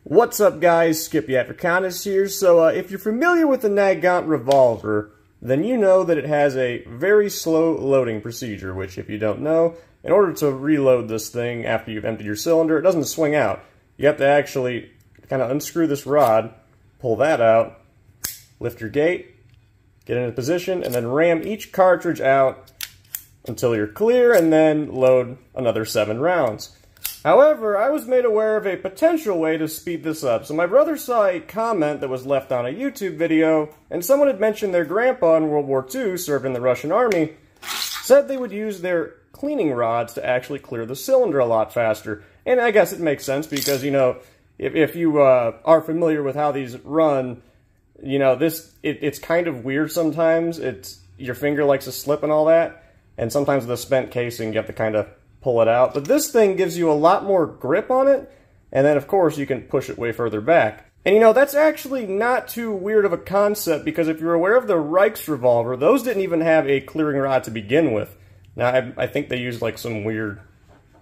What's up guys, Skippy Africanus here. So if you're familiar with the Nagant revolver, then you know that it has a very slow loading procedure, which if you don't know, in order to reload this thing after you've emptied your cylinder, it doesn't swing out. You have to actually kind of unscrew this rod, pull that out, lift your gate, get into position, and then ram each cartridge out until you're clear, and then load another 7 rounds. However, I was made aware of a potential way to speed this up. So my brother saw a comment that was left on a YouTube video, and someone had mentioned their grandpa in World War II served in the Russian army, said they would use their cleaning rods to actually clear the cylinder a lot faster. And I guess it makes sense because, you know, if you are familiar with how these run, you know, it's kind of weird sometimes. Your finger likes to slip and all that, and sometimes with a spent casing you have to kind of pull it out. But this thing gives you a lot more grip on it, and then of course you can push it way further back. And you know, that's actually not too weird of a concept, because if you're aware of the Reich's revolver, those didn't even have a clearing rod to begin with. Now I think they used like some weird,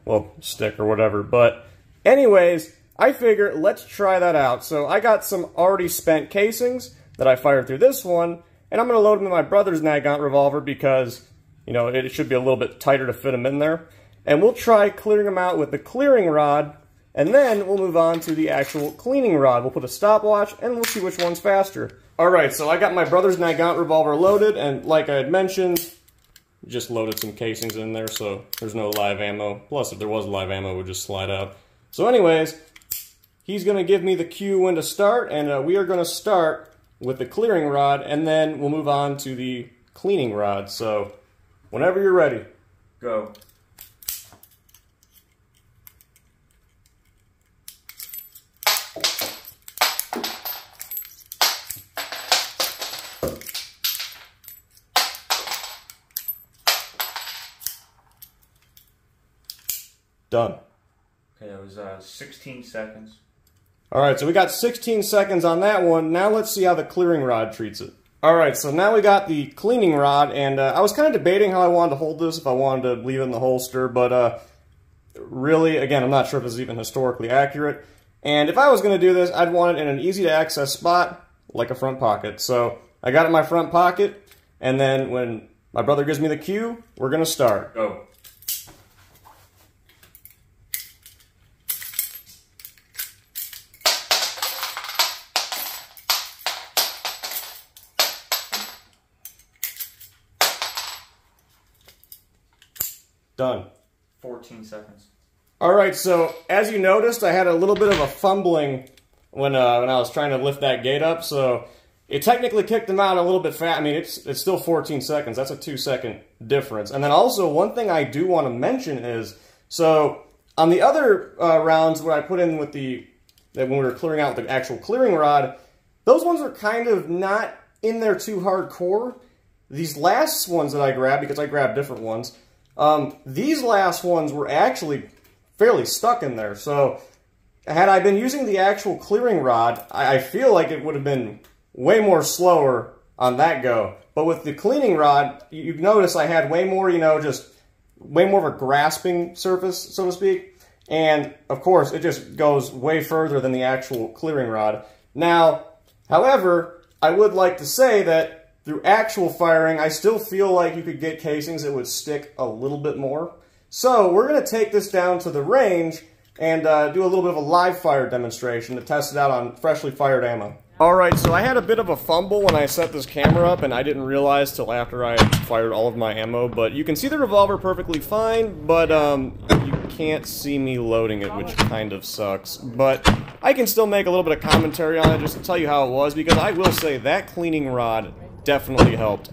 well, stick or whatever. But anyways, I figure let's try that out. So I got some already spent casings that I fired through this one, and I'm going to load them in my brother's Nagant revolver because, you know, it should be a little bit tighter to fit them in there. And we'll try clearing them out with the clearing rod, and then we'll move on to the actual cleaning rod. We'll put a stopwatch, and we'll see which one's faster. Alright, so I got my brother's Nagant revolver loaded, and like I had mentioned, just loaded some casings in there, so there's no live ammo. Plus, if there was live ammo, it would just slide out. So anyways, he's going to give me the cue when to start, and we are going to start with the clearing rod, and then we'll move on to the cleaning rod. So, whenever you're ready, go. Done. Okay, that was 16 seconds. Alright, so we got 16 seconds on that one. Now let's see how the clearing rod treats it. Alright, so now we got the cleaning rod, and I was kind of debating how I wanted to hold this, if I wanted to leave it in the holster, but really, again, I'm not sure if this is even historically accurate. And if I was going to do this, I'd want it in an easy-to-access spot, like a front pocket. So I got it in my front pocket, and then when my brother gives me the cue, we're going to start. Go. Done. 14 seconds. Alright, so as you noticed, I had a little bit of a fumbling when I was trying to lift that gate up, so it technically kicked them out a little bit fast. I mean, it's still 14 seconds. That's a 2-second difference. And then also, one thing I do want to mention is, so on the other rounds where I put in with when we were clearing out with the actual clearing rod, those ones are kind of not in there too hardcore. These last ones that I grabbed, because I grabbed different ones, these last ones were actually fairly stuck in there. So had I been using the actual clearing rod, I feel like it would have been way more slower on that go. But with the cleaning rod, you notice I had way more, you know, just way more of a grasping surface, so to speak. And of course, it just goes way further than the actual clearing rod. Now, however, I would like to say that through actual firing, I still feel like you could get casings that would stick a little bit more. So we're going to take this down to the range and do a little bit of a live fire demonstration to test it out on freshly fired ammo. Alright, so I had a bit of a fumble when I set this camera up, and I didn't realize till after I had fired all of my ammo, but you can see the revolver perfectly fine, but you can't see me loading it, which kind of sucks. But I can still make a little bit of commentary on it just to tell you how it was, because I will say that cleaning rod definitely helped.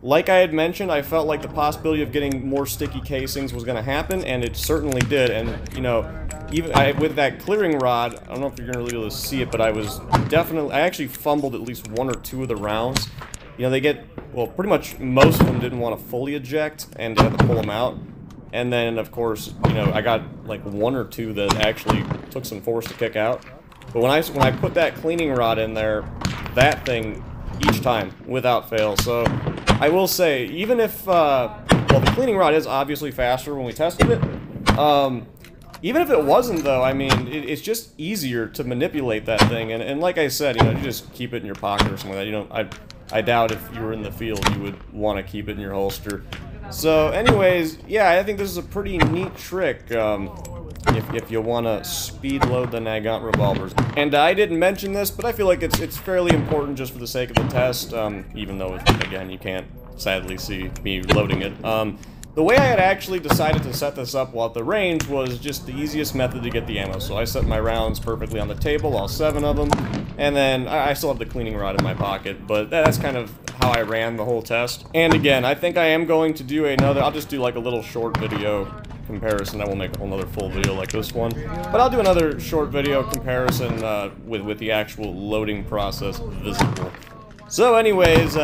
Like I had mentioned, I felt like the possibility of getting more sticky casings was going to happen, and it certainly did. And, you know, even with that clearing rod, I don't know if you're going to really be able to see it, but I actually fumbled at least 1 or 2 of the rounds. You know, well, pretty much most of them didn't want to fully eject, and they had to pull them out. And then, of course, you know, I got like 1 or 2 that actually took some force to kick out. But when I put that cleaning rod in there, that thing each time, without fail. So I will say, even if, well, the cleaning rod is obviously faster when we tested it, Even if it wasn't, though, I mean, it's just easier to manipulate that thing. And like I said, you know, you just keep it in your pocket or something like that. You know, I doubt if you were in the field you would want to keep it in your holster. So, anyways, yeah, I think this is a pretty neat trick if you want to speed load the Nagant revolvers. And I didn't mention this, but I feel like it's fairly important just for the sake of the test, even though, again, you can't sadly see me loading it. The way I had actually decided to set this up while at the range was just the easiest method to get the ammo. So I set my rounds perfectly on the table, all 7 of them, and then I still have the cleaning rod in my pocket, but that's kind of how I ran the whole test. And again, I think I am going to do another, I'll just do like a little short video comparison. I won't make a whole nother full video like this one, but I'll do another short video comparison with the actual loading process visible. So anyways,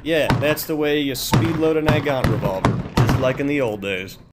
yeah, that's the way you speed load a Nagant revolver, just like in the old days.